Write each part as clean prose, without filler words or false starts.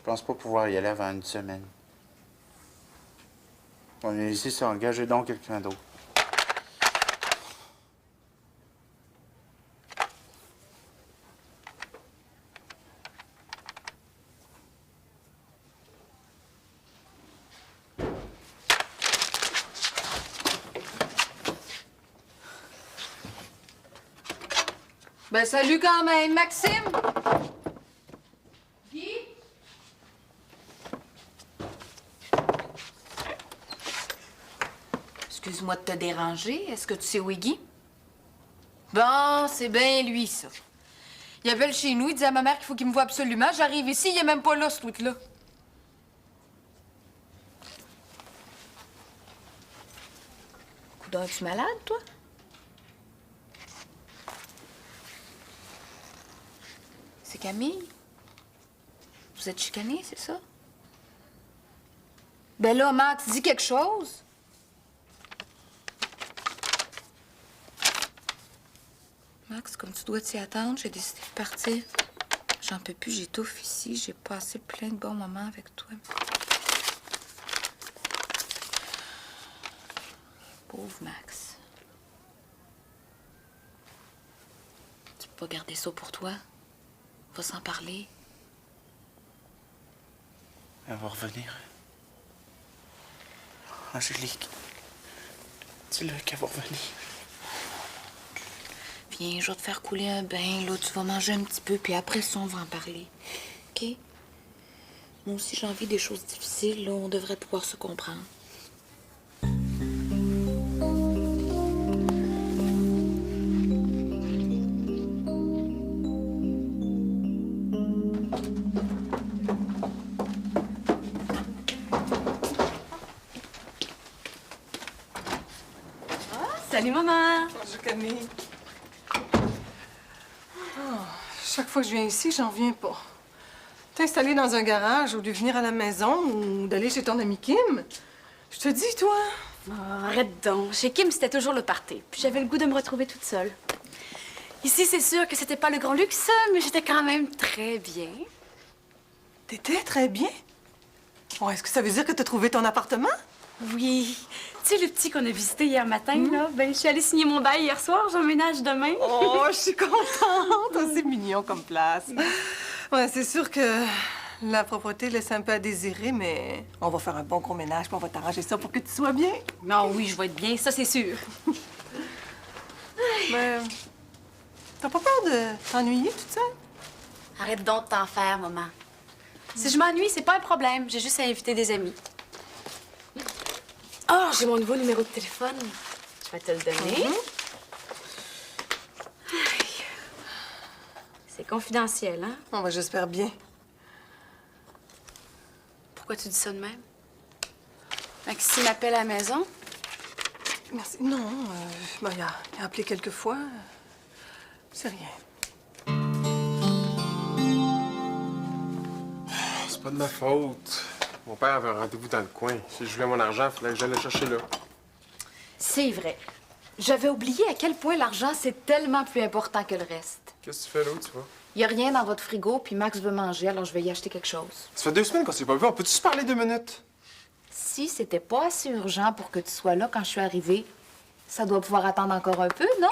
pense pas pouvoir y aller avant une semaine. On est ici, c'est engager donc quelqu'un d'autre. Ben, salut quand même, Maxime! Guy? Excuse-moi de te déranger. Est-ce que tu sais où est Guy? Bon, c'est bien lui, ça. Il appelle chez nous, il dit à ma mère qu'il faut qu'il me voie absolument. J'arrive ici, il est même pas là, ce truc-là. Coudonc, es-tu malade, toi? C'est Camille? Vous êtes chicanés, c'est ça? Ben là, Max, dis quelque chose. Max, comme tu dois t'y attendre, j'ai décidé de partir. J'en peux plus, j'étouffe ici. J'ai passé plein de bons moments avec toi. Pauvre Max. Tu peux pas garder ça pour toi. Va s'en parler. Elle va revenir. Angélique, dis-le qu'elle va revenir. Viens, je vais te faire couler un bain. Là, tu vas manger un petit peu, puis après ça, on va en parler. OK? Moi aussi, j'ai envie des choses difficiles. Là, on devrait pouvoir se comprendre. Salut, maman! Bonjour, Camille. Chaque fois que je viens ici, j'en viens pas. T'installer dans un garage au lieu de venir à la maison ou d'aller chez ton ami Kim. Je te dis, toi. Oh, arrête donc. Chez Kim, c'était toujours le party. Puis j'avais le goût de me retrouver toute seule. Ici, c'est sûr que c'était pas le grand luxe, mais j'étais quand même très bien. T'étais très bien. Bon, est-ce que ça veut dire que t'as trouvé ton appartement? Oui. Tu sais, le petit qu'on a visité hier matin, là, ben, je suis allée signer mon bail hier soir. J'emménage demain. Oh, je suis contente. Oh, c'est mignon comme place. Ouais, c'est sûr que la propreté laisse un peu à désirer, mais on va faire un bon gros ménage puis on va t'arranger ça pour que tu sois bien. Non, oui, je vais être bien, ça, c'est sûr. Mais t'as pas peur de t'ennuyer toute seule? Arrête donc de t'en faire, maman. Si je m'ennuie, c'est pas un problème. J'ai juste à inviter des amis. Oh, j'ai mon nouveau numéro de téléphone. Je vais te le donner. Aïe. C'est confidentiel, hein? Oh, ben, j'espère bien. Pourquoi tu dis ça de même? Maxime m'appelle à la maison? Merci. Non, ben, il a appelé quelques fois. C'est rien. C'est pas de ma faute. Mon père avait un rendez-vous dans le coin. Si je voulais mon argent, il fallait que j'aille le chercher là. C'est vrai. J'avais oublié à quel point l'argent, c'est tellement plus important que le reste. Qu'est-ce que tu fais là, tu vois? Il y a rien dans votre frigo, puis Max veut manger, alors je vais y acheter quelque chose. Ça fait 2 semaines qu'on s'est pas vu. On peut-tu se parler 2 minutes? Si c'était pas assez urgent pour que tu sois là quand je suis arrivée, ça doit pouvoir attendre encore un peu, non?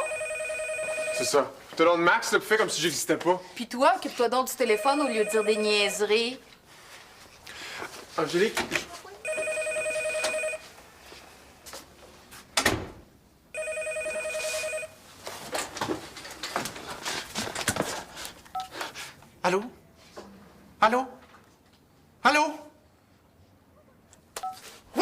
C'est ça. Tout le long de Max, là, puis fais comme si j'existais pas. Puis toi, occupe-toi donc du téléphone au lieu de dire des niaiseries. Angélique, Allô? Allô? Allô? Oh!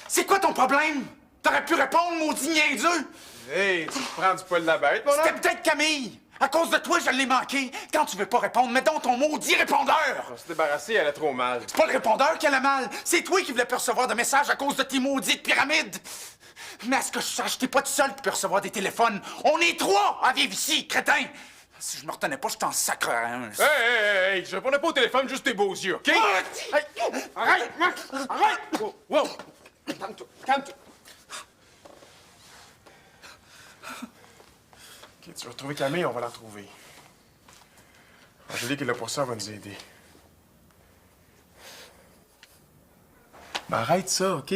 C'est quoi ton problème? T'aurais pu répondre, maudit niaiseux! hey, tu me prends du poil de la bête, mon C'était homme? peut-être Camille! À cause de toi, je l'ai manqué! Quand tu veux pas répondre, mets donc ton maudit répondeur! On s'est débarrassé, elle a trop mal. C'est pas le répondeur qui a le mal! C'est toi qui voulais plus recevoir de messages à cause de tes maudites pyramides! Mais à ce que je sache, t'es pas tout seul qui peut recevoir des téléphones. On est 3 à vivre ici, crétin! Si je me retenais pas, je t'en sacrerais un. Hey, je répondais pas au téléphone, juste tes beaux yeux, OK? Ah! Hey, arrête, Max! Arrête! Wow, wow. Calme-toi, calme-toi. OK, tu vas retrouver Camille, on va la retrouver. Angélique est là pour ça, elle va nous aider. Arrête ça, OK?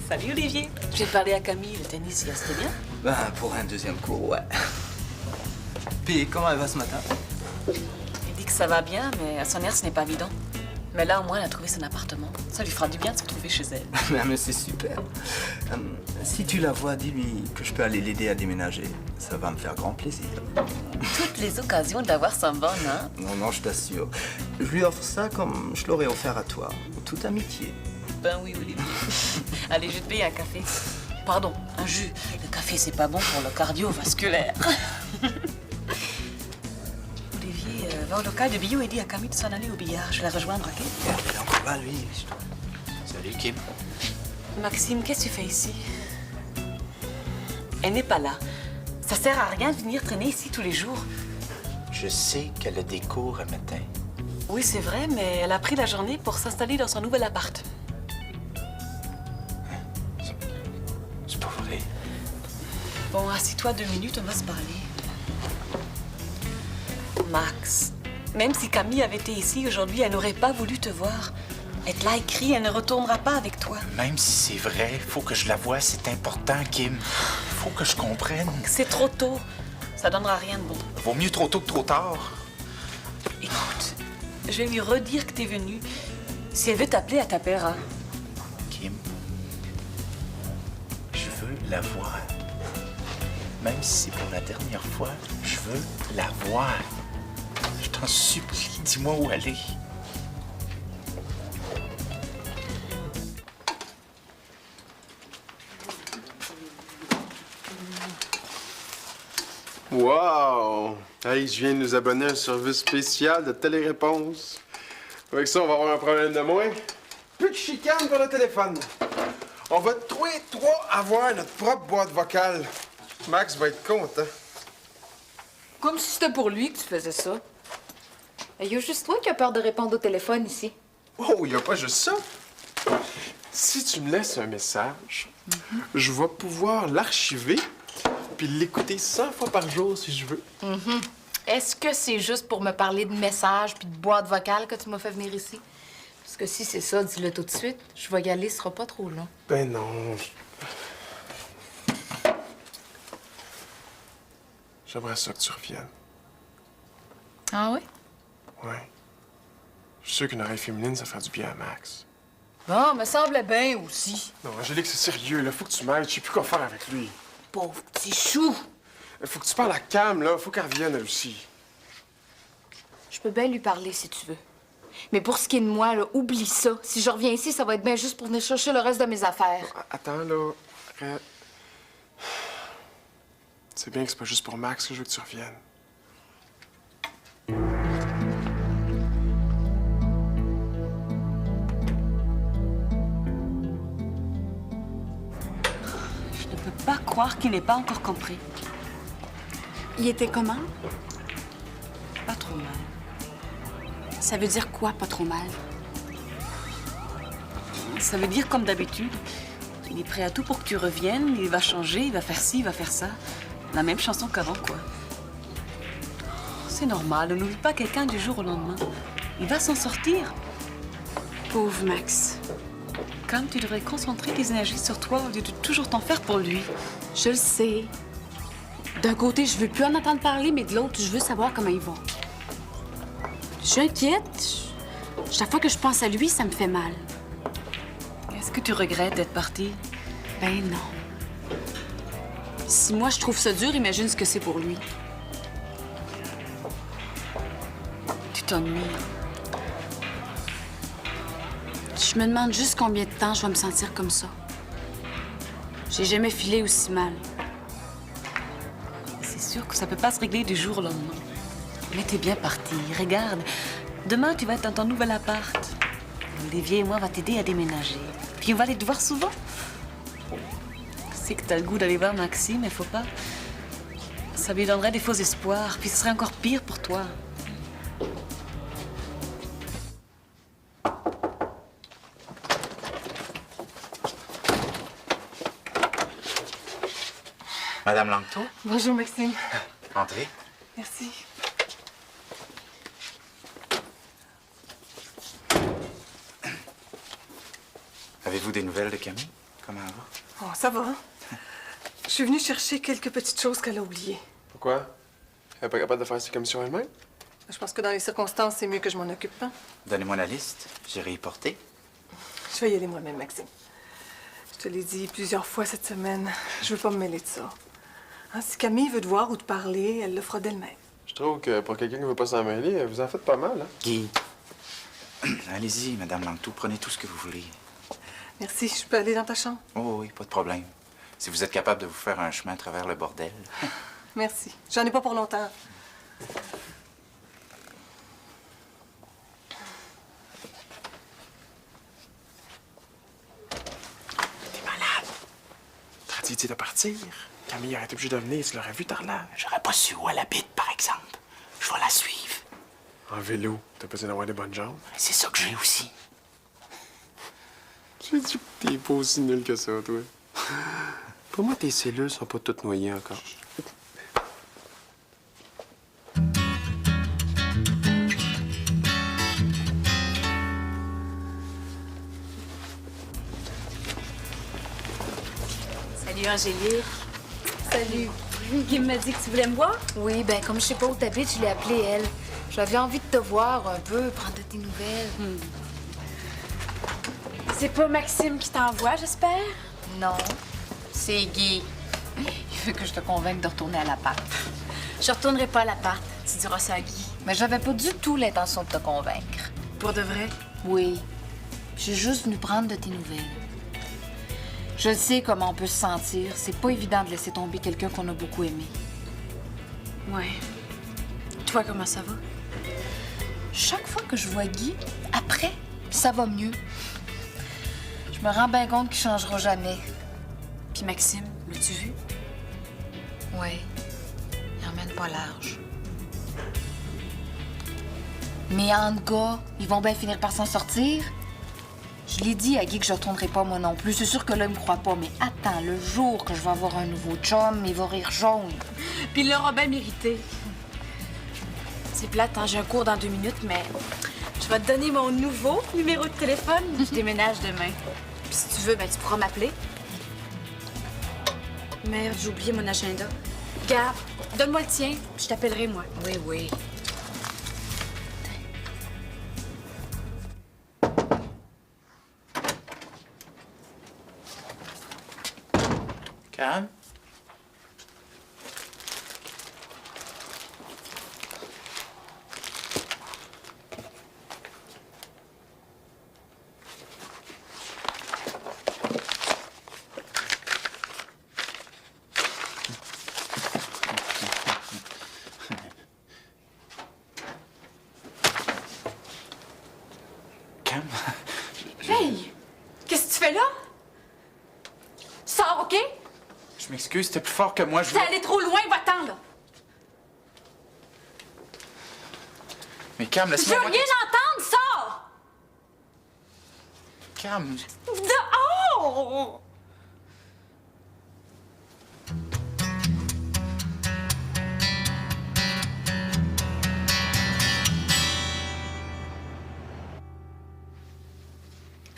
Salut Olivier. J'ai parlé à Camille, le tennis, hier, c'était bien? Ben, pour un deuxième cours, ouais. Puis, comment elle va ce matin? Elle dit que ça va bien, mais à son air, ce n'est pas évident. Mais là, au moins, elle a trouvé son appartement. Ça lui fera du bien de se retrouver chez elle. Mais c'est super. Si tu la vois, dis-lui que je peux aller l'aider à déménager. Ça va me faire grand plaisir. Toutes les occasions d'avoir son bon, hein? Non, je t'assure. Je lui offre ça comme je l'aurais offert à toi. Toute amitié. Ben oui, Olivier. Allez, je te paye un café. Pardon, un jus. Le café, c'est pas bon pour le cardiovasculaire. Olivier, va au local de bio et dis à Camille de s'en aller au billard. Je vais la rejoindre, OK? Il est encore là, lui. Salut, Kim. Maxime, qu'est-ce que tu fais ici? Elle n'est pas là. Ça sert à rien de venir traîner ici tous les jours. Je sais qu'elle a des cours un matin. Oui, c'est vrai, mais elle a pris la journée pour s'installer dans son nouvel appart. C'est pas vrai. Bon, assis-toi 2 minutes, on va se parler. Max, même si Camille avait été ici aujourd'hui, elle n'aurait pas voulu te voir. Elle te l'a écrit, elle ne retournera pas avec toi. Même si c'est vrai, faut que je la voie, c'est important, Kim. Faut que je comprenne. C'est trop tôt. Ça donnera rien de bon. Vaut mieux trop tôt que trop tard. Écoute, je vais lui redire que t'es venu. Si elle veut t'appeler, elle t'appellera. Kim, je veux la voir. Même si c'est pour la dernière fois, je veux la voir. Je t'en supplie, dis-moi où aller. Wow! Hey, je viens de nous abonner à un service spécial de téléréponse. Avec ça, on va avoir un problème de moins. Plus de chicane pour le téléphone. On va tous les 3 avoir notre propre boîte vocale. Max va être content. Comme si c'était pour lui que tu faisais ça. Il y a juste toi qui as peur de répondre au téléphone ici. Oh, il n'y a pas juste ça. Si tu me laisses un message, je vais pouvoir l'archiver puis l'écouter 100 fois par jour si je veux. Est-ce que c'est juste pour me parler de messages puis de boîte vocale que tu m'as fait venir ici? Parce que si c'est ça, dis-le tout de suite. Je vais y aller, ce sera pas trop long. Ben non. J'aimerais ça que tu reviennes. Ah oui? Ouais. Je suis sûr qu'une oreille féminine, ça fait du bien à Max. Bon, me semblait bien aussi. Non, Angélique, c'est sérieux, là. Faut que tu m'aides. Je sais plus quoi faire avec lui. Pauvre petit chou! Faut que tu parles à Cam, là. Faut qu'elle revienne, elle aussi. Je peux bien lui parler si tu veux. Mais pour ce qui est de moi, là, oublie ça. Si je reviens ici, ça va être bien juste pour venir chercher le reste de mes affaires. Attends, là. Arrête. C'est bien que c'est pas juste pour Max que je veux que tu reviennes. Je ne peux pas croire qu'il n'ait pas encore compris. Il était comment? Pas trop mal. Ça veut dire quoi, pas trop mal? Ça veut dire comme d'habitude. Il est prêt à tout pour que tu reviennes. Il va changer, il va faire ci, il va faire ça. La même chanson qu'avant, quoi. C'est normal, on n'oublie pas quelqu'un du jour au lendemain. Il va s'en sortir. Pauvre Max. Comme tu devrais concentrer tes énergies sur toi au lieu de toujours t'en faire pour lui. Je le sais. D'un côté, je veux plus en entendre parler, mais de l'autre, je veux savoir comment il va. Je suis inquiète. Chaque fois que je pense à lui, ça me fait mal. Est-ce que tu regrettes d'être partie? Ben non. Si moi, je trouve ça dur, imagine ce que c'est pour lui. Tu t'ennuies. Je me demande juste combien de temps je vais me sentir comme ça. J'ai jamais filé aussi mal. C'est sûr que ça peut pas se régler du jour au lendemain. Mais t'es bien partie. Regarde, demain, tu vas être dans ton nouvel appart. Olivier et moi, on va t'aider à déménager. Puis on va aller te voir souvent. Je sais que t'as le goût d'aller voir Maxime, mais faut pas. Ça lui donnerait des faux espoirs, puis ce serait encore pire pour toi. Madame Langto, Bonjour, Maxime. entrez. Merci. Avez-vous des nouvelles de Camille? Comment elle va? Oh, ça va. Je suis venue chercher quelques petites choses qu'elle a oubliées. Pourquoi? Elle est pas capable de faire ses commissions elle-même? Je pense que dans les circonstances, c'est mieux que je m'en occupe pas. Donnez-moi la liste, j'irai y porter. Je vais y aller moi-même, Maxime. Je te l'ai dit plusieurs fois cette semaine. Je veux pas me mêler de ça. Hein, si Camille veut te voir ou te parler, elle le fera d'elle-même. Je trouve que pour quelqu'un qui veut pas s'en mêler, vous en faites pas mal, hein? Guy, allez-y, Madame Langto, prenez tout ce que vous voulez. Merci. Je peux aller dans ta chambre? Oh oui, pas de problème. Si vous êtes capable de vous faire un chemin à travers le bordel. Merci. J'en ai pas pour longtemps. T'es malade. T'as dit de partir. Camille aurait été obligée de venir, tu l'aurais vu par là. J'aurais pas su où elle habite, par exemple. Je vais la suivre. En vélo, t'as pas besoin d'avoir des bonnes jambes. C'est ça que j'ai aussi. J'ai dit que t'es pas aussi nul que ça, toi. Pour moi, tes cellules sont pas toutes noyées encore. Salut, Angélique. Salut. Kim m'a dit que tu voulais me voir? Oui, ben comme je sais pas où t'habites, je l'ai appelée elle. J'avais envie de te voir un peu, prendre de tes nouvelles. C'est pas Maxime qui t'envoie, j'espère? Non, c'est Guy. Il veut que je te convainque de retourner à l'appart. Je retournerai pas à l'appart. Tu diras ça à Guy. Mais j'avais pas du tout l'intention de te convaincre. Pour de vrai? Oui. J'ai juste venu prendre de tes nouvelles. Je sais comment on peut se sentir. C'est pas évident de laisser tomber quelqu'un qu'on a beaucoup aimé. Ouais. Toi, comment ça va? Chaque fois que je vois Guy, après, ça va mieux. Je me rends bien compte qu'il changera jamais. Puis Maxime, l'as-tu vu? Oui. Il emmène pas large. Mais entre gars, ils vont bien finir par s'en sortir. Je l'ai dit à Guy que je retournerai pas moi non plus. C'est sûr que là, il me croit pas. Mais attends, le jour que je vais avoir un nouveau chum, il va rire jaune. Puis il l'aura bien mérité. C'est plate, hein? J'ai un cours dans 2 minutes, mais je vais te donner mon nouveau numéro de téléphone. Je déménage demain. Puis si tu veux, ben tu pourras m'appeler. Merde, j'ai oublié mon agenda. Garde, donne-moi le tien, puis je t'appellerai, moi. Oui, oui. Cam? Cam? Hey! Qu'est-ce que tu fais là? Sors, OK? Je m'excuse, t'es plus fort que moi, je T'es veux... allé trop loin, va-t'en, là! Mais Cam, Je laisse-moi... veux rien entendre, sors! Cam, Dehors!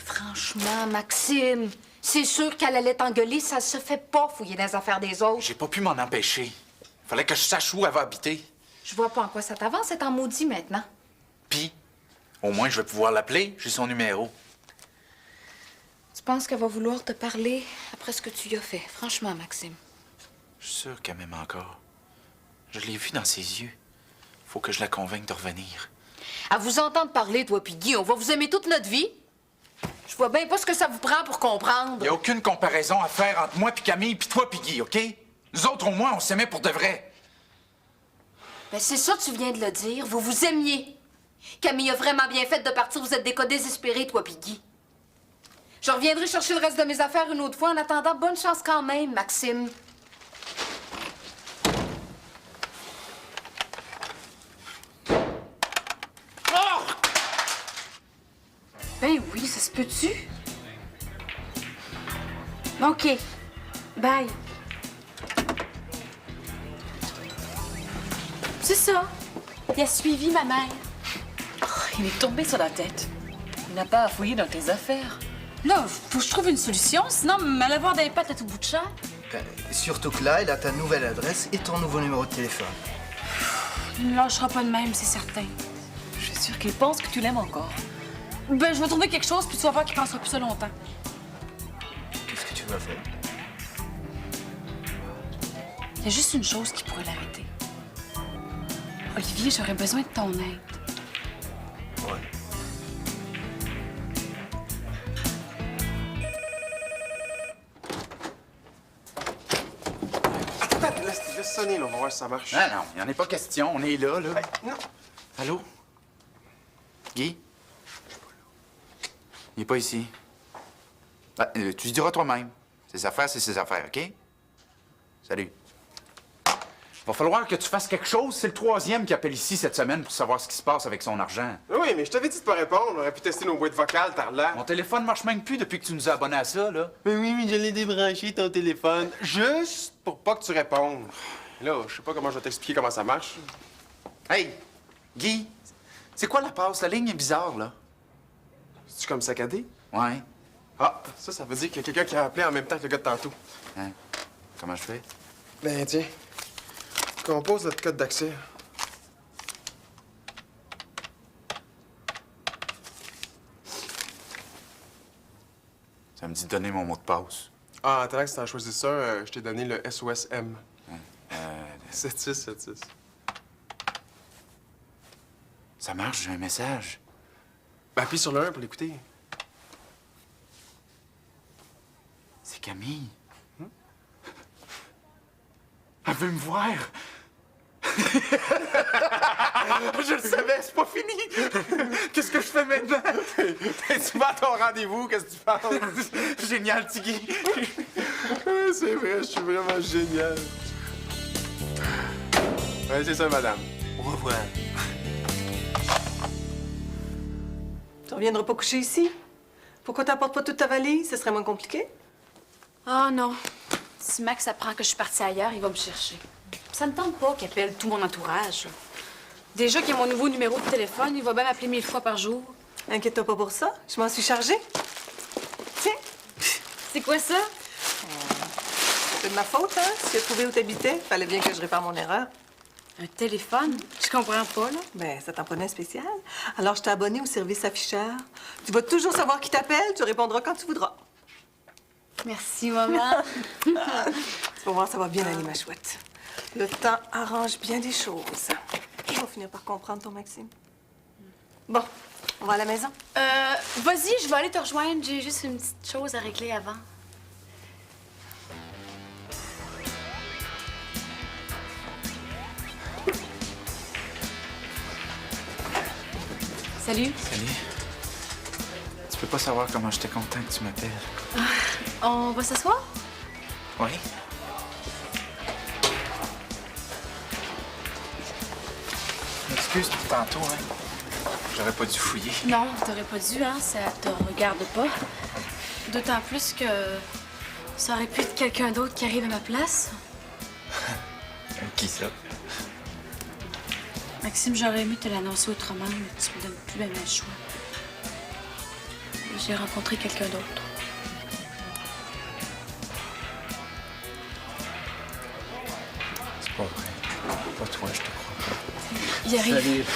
Franchement, Maxime, c'est sûr qu'elle allait t'engueuler. Ça se fait pas fouiller dans les affaires des autres. j'ai pas pu m'en empêcher. Fallait que je sache où elle va habiter. Je vois pas en quoi ça t'avance, c'est en maudit maintenant. Puis, au moins, je vais pouvoir l'appeler. J'ai son numéro. Tu penses qu'elle va vouloir te parler après ce que tu y as fait? Franchement, Maxime. Je suis sûr qu'elle m'aime encore. Je l'ai vu dans ses yeux. Faut que je la convainque de revenir. À vous entendre parler, toi puis Guy, on va vous aimer toute notre vie. Je vois bien pas ce que ça vous prend pour comprendre. Y a aucune comparaison à faire entre moi puis Camille puis toi puis Guy, OK? Nous autres, au moins, on s'aimait pour de vrai. Ben c'est ça, tu viens de le dire. Vous vous aimiez. Camille a vraiment bien fait de partir. Vous êtes des cas désespérés, toi puis Guy. Je reviendrai chercher le reste de mes affaires une autre fois. En attendant, bonne chance quand même, Maxime. Ben oui, ça se peut-tu? OK. Bye. C'est ça. Il a suivi ma mère. Il est tombé sur la tête. Il n'a pas à fouiller dans tes affaires. Là, faut que je trouve une solution, sinon m'allait avoir des pattes à tout bout de champ. Ben, surtout que là, il a ta nouvelle adresse et ton nouveau numéro de téléphone. Il ne lâchera pas de même, c'est certain. Je suis sûre qu'il pense que tu l'aimes encore. Ben, je vais trouver quelque chose, puis tu vas voir qu'il pensera plus ça longtemps. Qu'est-ce que tu vas faire? Il y a juste une chose qui pourrait l'arrêter. Olivier, j'aurais besoin de ton aide. Ouais. Attends, laisse sonner, là. On va voir si ça marche. Non, non, il n'y en est pas question. On est là, là. Non. Allô? Guy? Il n'est pas ici. Ah, tu le diras toi-même. Ses affaires, c'est ses affaires, OK? Salut. Va falloir que tu fasses quelque chose. C'est le 3e qui appelle ici cette semaine pour savoir ce qui se passe avec son argent. Oui, mais je t'avais dit de pas répondre. On aurait pu tester nos boîtes vocales, Tarla. Mon téléphone marche même plus depuis que tu nous as abonnés à ça, là. Mais oui, mais je l'ai débranché, ton téléphone. Juste pour pas que tu répondes. Là, je sais pas comment je vais t'expliquer comment ça marche. Hey, Guy, c'est quoi la passe? La ligne est bizarre, là. C'est-tu comme saccadé? Ouais. Ah, ça veut dire qu'il y a quelqu'un qui a appelé en même temps que le gars de tantôt. Hein? Comment je fais? Ben, tiens. Compose notre code d'accès. Ça me dit de donner mon mot de passe. Ah, attends que si t'as choisi ça, je t'ai donné le SOSM. 7676. Ça marche, j'ai un message. Ben, appuie sur le 1 pour l'écouter. C'est Camille. Elle veut me voir. Je le savais, c'est pas fini. Qu'est-ce que je fais maintenant? Tu vas à ton rendez-vous, qu'est-ce que tu penses? Génial, Tiggy. C'est vrai, je suis vraiment génial. Ouais, c'est ça, madame. Au revoir. Tu reviendras pas coucher ici? Pourquoi t'apportes pas toute ta valise? Ce serait moins compliqué. Oh non. Si Max apprend que je suis partie ailleurs, il va me chercher. Ça me tente pas qu'il appelle tout mon entourage. Déjà qu'il y a mon nouveau numéro de téléphone, il va bien m'appeler 1000 fois par jour. Inquiète-toi pas pour ça. Je m'en suis chargée. Tiens, C'est quoi ça? c'est de ma faute, hein? Si tu as trouvé où t'habitais, fallait bien que je répare mon erreur. Un téléphone? Je comprends pas, là. Ben, ça t'en prenait un spécial. Alors, je t'ai abonné au service afficheur. Tu vas toujours savoir qui t'appelle, tu répondras quand tu voudras. Merci, maman. Tu vas voir, ça va bien aller, ma chouette. Le temps arrange bien des choses. Tu vas finir par comprendre, ton Maxime. Bon, on va à la maison. Vas-y, je vais aller te rejoindre. J'ai juste une petite chose à régler avant. Salut. Salut. Tu peux pas savoir comment j'étais content que tu m'appelles. On va s'asseoir? Oui? Excuse pour tantôt, hein. J'aurais pas dû fouiller. Non, t'aurais pas dû, hein. Ça te regarde pas. D'autant plus que ça aurait pu être quelqu'un d'autre qui arrive à ma place. Qui ça? Maxime, j'aurais aimé te l'annoncer autrement, mais tu me donnes plus le choix. J'ai rencontré quelqu'un d'autre. C'est pas vrai. Pas toi, je te crois pas. Il arrive.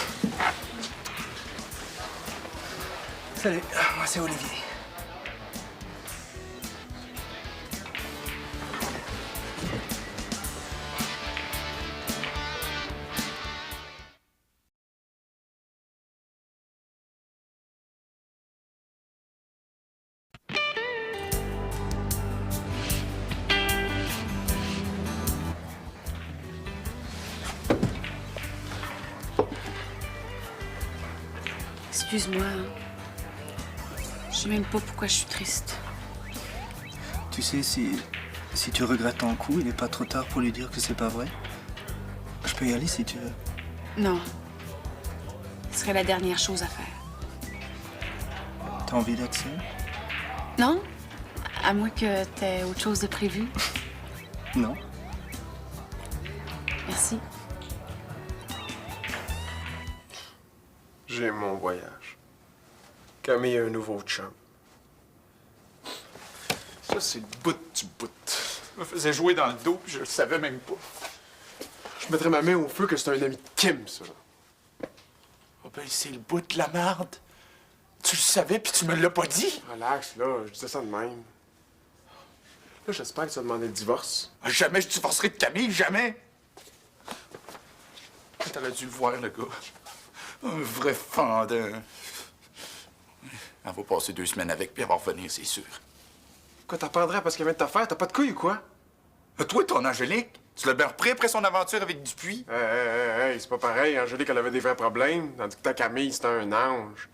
Salut. Salut, moi c'est Olivier. Excuse-moi. Je sais même pas pourquoi je suis triste. Tu sais, si tu regrettes ton coup, il n'est pas trop tard pour lui dire que c'est pas vrai. Je peux y aller si tu veux. Non. Ce serait la dernière chose à faire. T'as envie d'être seul? Non? À moins que t'aies autre chose de prévu. Non. Merci. J'ai mon voyage. Camille a un nouveau chum. Ça, c'est le bout du bout. Je me faisais jouer dans le dos, puis je le savais même pas. Je mettrais ma main au feu que c'est un ami de Kim, ça. Oh ben, c'est le bout de la marde. Tu le savais, puis tu me l'as pas dit. Relax, là, je disais ça de même. Là, j'espère que tu vas demander le divorce. Jamais je divorcerai de Camille, jamais. T'aurais dû le voir, le gars. Un vrai fendant. Elle va passer 2 semaines avec, puis elle va revenir, c'est sûr. Quoi, t'apprendrais parce qu'elle vient de t'affaire? T'as pas de couilles ou quoi? Toi, ton Angélique, tu l'as bien repris après son aventure avec Dupuis? Hey, c'est pas pareil. Angélique, elle avait des vrais problèmes, tandis que ta Camille, c'était un ange.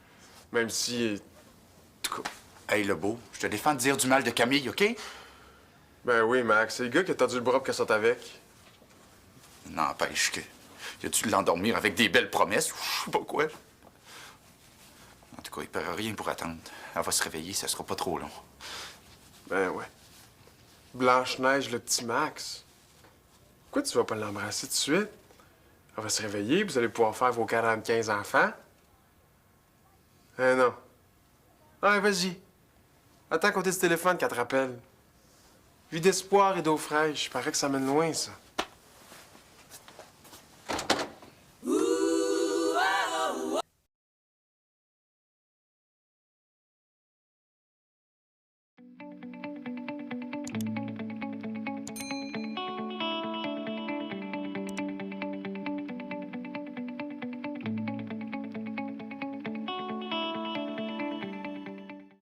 Même si... En tout cas, hey, le beau, je te défends de dire du mal de Camille, OK? Ben oui, Max, c'est le gars qui a tordu le bras pour qu'elle sorte avec. N'empêche que... Il a dû l'endormir avec des belles promesses ou je sais pas quoi. En tout cas, il perd rien pour attendre. Elle va se réveiller, ça sera pas trop long. Ben ouais. Blanche-Neige, le petit Max. Pourquoi tu vas pas l'embrasser tout de suite? Elle va se réveiller, vous allez pouvoir faire vos 45 enfants. Non. Ah, vas-y. Attends qu'on ait ce téléphone qu'elle te rappelle. Vie d'espoir et d'eau fraîche. Paraît que ça mène loin, ça.